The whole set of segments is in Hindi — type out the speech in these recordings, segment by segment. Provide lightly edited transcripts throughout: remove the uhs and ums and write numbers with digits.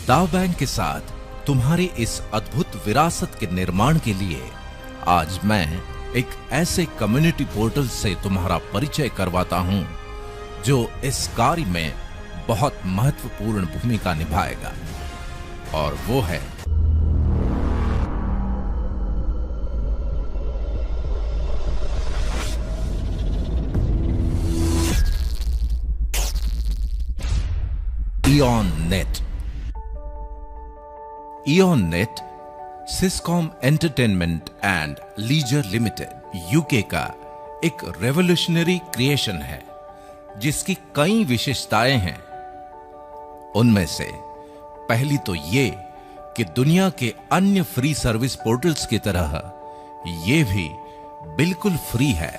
दाव बैंक के साथ तुम्हारी इस अद्भुत विरासत के निर्माण के लिए आज मैं एक ऐसे कम्युनिटी पोर्टल से तुम्हारा परिचय करवाता हूं जो इस कार्य में बहुत महत्वपूर्ण भूमिका निभाएगा, और वो है Ion Net. Ion Net Syscom entertainment and leisure limited UK का एक रेवोल्यूशनरी क्रिएशन है जिसकी कई विशेषताएं हैं। उनमें से पहली तो ये कि दुनिया के अन्य फ्री सर्विस पोर्टल्स की तरह ये भी बिल्कुल फ्री है।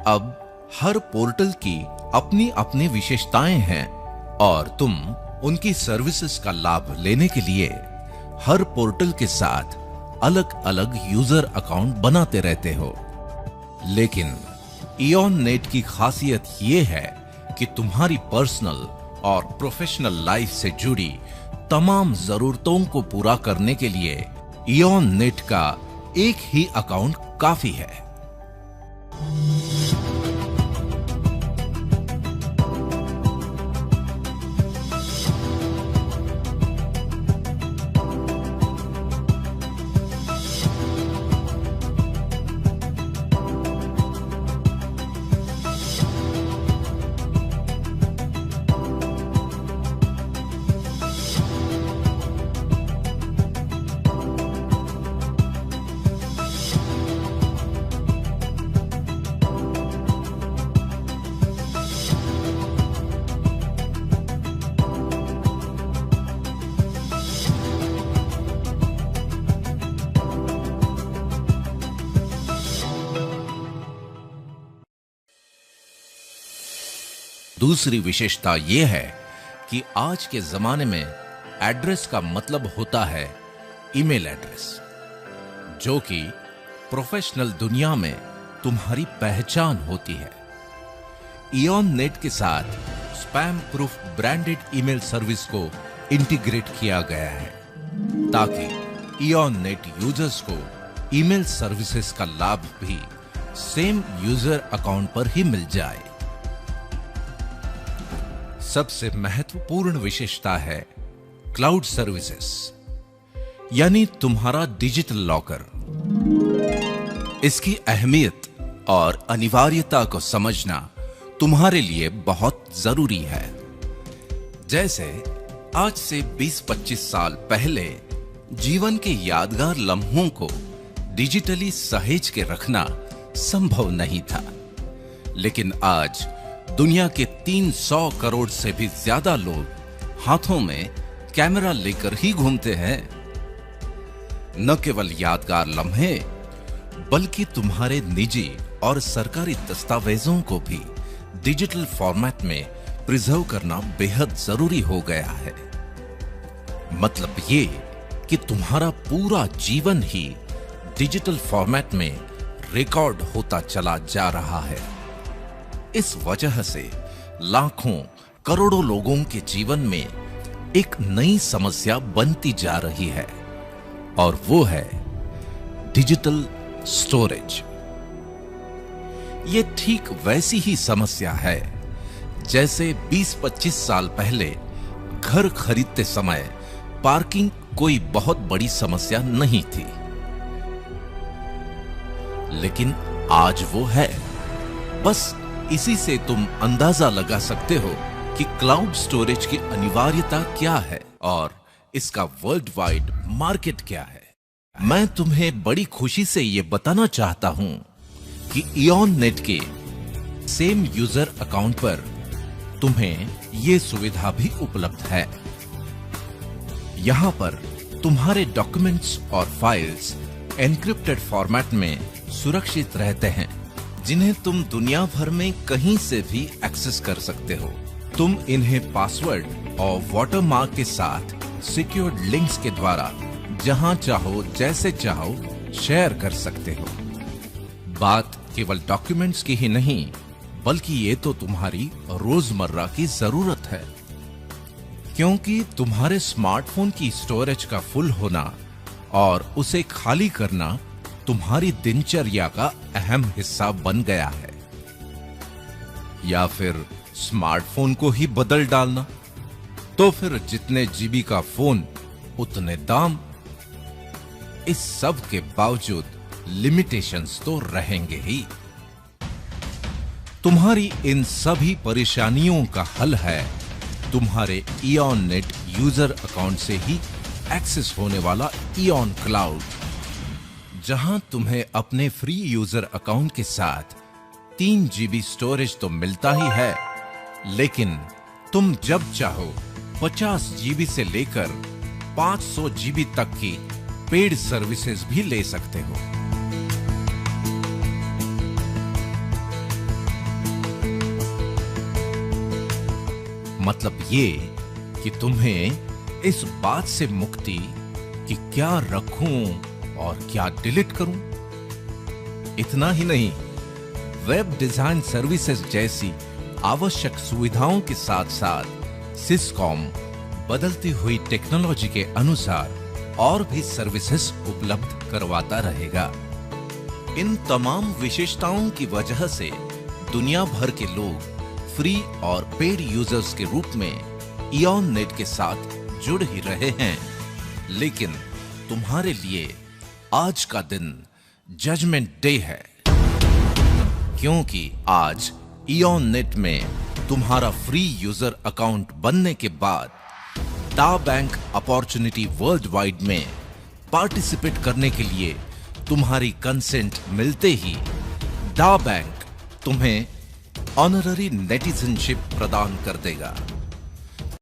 अब हर पोर्टल की अपनी अपनी विशेषताएं हैं और तुम उनकी सर्विसेज का लाभ लेने के लिए हर पोर्टल के साथ अलग अलग यूजर अकाउंट बनाते रहते हो। लेकिन इयॉन नेट की खासियत यह है कि तुम्हारी पर्सनल और प्रोफेशनल लाइफ से जुड़ी तमाम जरूरतों को पूरा करने के लिए इयॉन नेट का एक ही अकाउंट काफी है। दूसरी विशेषता यह है कि आज के जमाने में एड्रेस का मतलब होता है ईमेल एड्रेस, जो कि प्रोफेशनल दुनिया में तुम्हारी पहचान होती है। इयॉन नेट के साथ spam proof branded email service को इंटीग्रेट किया गया है ताकि इयॉन नेट यूजर्स को ईमेल सर्विसेज का लाभ भी सेम यूजर अकाउंट पर ही मिल जाए। सबसे महत्वपूर्ण विशेषता है क्लाउड सर्विसेज, यानी तुम्हारा डिजिटल लॉकर। इसकी अहमियत और अनिवार्यता को समझना तुम्हारे लिए बहुत जरूरी है। जैसे आज से 20-25 साल पहले जीवन के यादगार लम्हों को डिजिटली सहेज के रखना संभव नहीं था, लेकिन आज दुनिया के 300 करोड़ से भी ज्यादा लोग हाथों में कैमरा लेकर ही घूमते हैं। न केवल यादगार लम्हे बल्कि तुम्हारे निजी और सरकारी दस्तावेजों को भी डिजिटल फॉर्मेट में प्रिजर्व करना बेहद जरूरी हो गया है। मतलब ये कि तुम्हारा पूरा जीवन ही डिजिटल फॉर्मेट में रिकॉर्ड होता चला जा रहा है। इस वजह से लाखों करोड़ों लोगों के जीवन में एक नई समस्या बनती जा रही है, और वो है डिजिटल स्टोरेज। ये ठीक वैसी ही समस्या है जैसे 20-25 साल पहले घर खरीदते समय पार्किंग कोई बहुत बड़ी समस्या नहीं थी, लेकिन आज वो है। बस इसी से तुम अंदाजा लगा सकते हो कि क्लाउड स्टोरेज की अनिवार्यता क्या है और इसका वर्ल्ड वाइड मार्केट क्या है। मैं तुम्हें बड़ी खुशी से यह बताना चाहता हूं कि इयॉन नेट के सेम यूजर अकाउंट पर तुम्हें यह सुविधा भी उपलब्ध है। यहां पर तुम्हारे डॉक्यूमेंट्स और फाइल्स एन्क्रिप्टेड फॉर्मेट में सुरक्षित रहते हैं, जिन्हें तुम दुनिया भर में कहीं से भी एक्सेस कर सकते हो। तुम इन्हें पासवर्ड और वाटरमार्क के साथ सिक्योर्ड लिंक्स के द्वारा जहां चाहो जैसे चाहो शेयर कर सकते हो। बात केवल डॉक्यूमेंट्स की ही नहीं, बल्कि ये तो तुम्हारी रोजमर्रा की जरूरत है। क्योंकि तुम्हारे स्मार्टफोन की स्टोरेज का फुल होना और उसे खाली करना तुम्हारी दिनचर्या का अहम हिस्सा बन गया है। या फिर स्मार्टफोन को ही बदल डालना, तो फिर जितने जीबी का फोन उतने दाम। इस सब के बावजूद लिमिटेशंस तो रहेंगे ही। तुम्हारी इन सभी परेशानियों का हल है तुम्हारे इयॉन नेट यूजर अकाउंट से ही एक्सेस होने वाला इयॉन क्लाउड, जहां तुम्हें अपने फ्री यूजर अकाउंट के साथ 3 जीबी स्टोरेज तो मिलता ही है, लेकिन तुम जब चाहो 50 जीबी से लेकर 500 जीबी तक की पेड सर्विसेज भी ले सकते हो। मतलब ये कि तुम्हें इस बात से मुक्ति कि क्या रखूं और क्या डिलीट करूं। इतना ही नहीं, वेब डिजाइन सर्विसेज जैसी आवश्यक सुविधाओं के साथ साथ सिस्कॉम बदलती हुई टेक्नोलॉजी के अनुसार और भी सर्विसेज उपलब्ध करवाता रहेगा। इन तमाम विशेषताओं की वजह से दुनिया भर के लोग फ्री और पेड यूजर्स के रूप में इयॉन नेट के साथ जुड़ ही रहे हैं। लेकिन तुम्हारे लिए आज का दिन जजमेंट डे है, क्योंकि आज इयॉन नेट में तुम्हारा फ्री यूजर अकाउंट बनने के बाद डा बैंक अपॉर्चुनिटी वर्ल्ड वाइड में पार्टिसिपेट करने के लिए तुम्हारी कंसेंट मिलते ही डा बैंक तुम्हें ऑनररी नेटिजनशिप प्रदान कर देगा।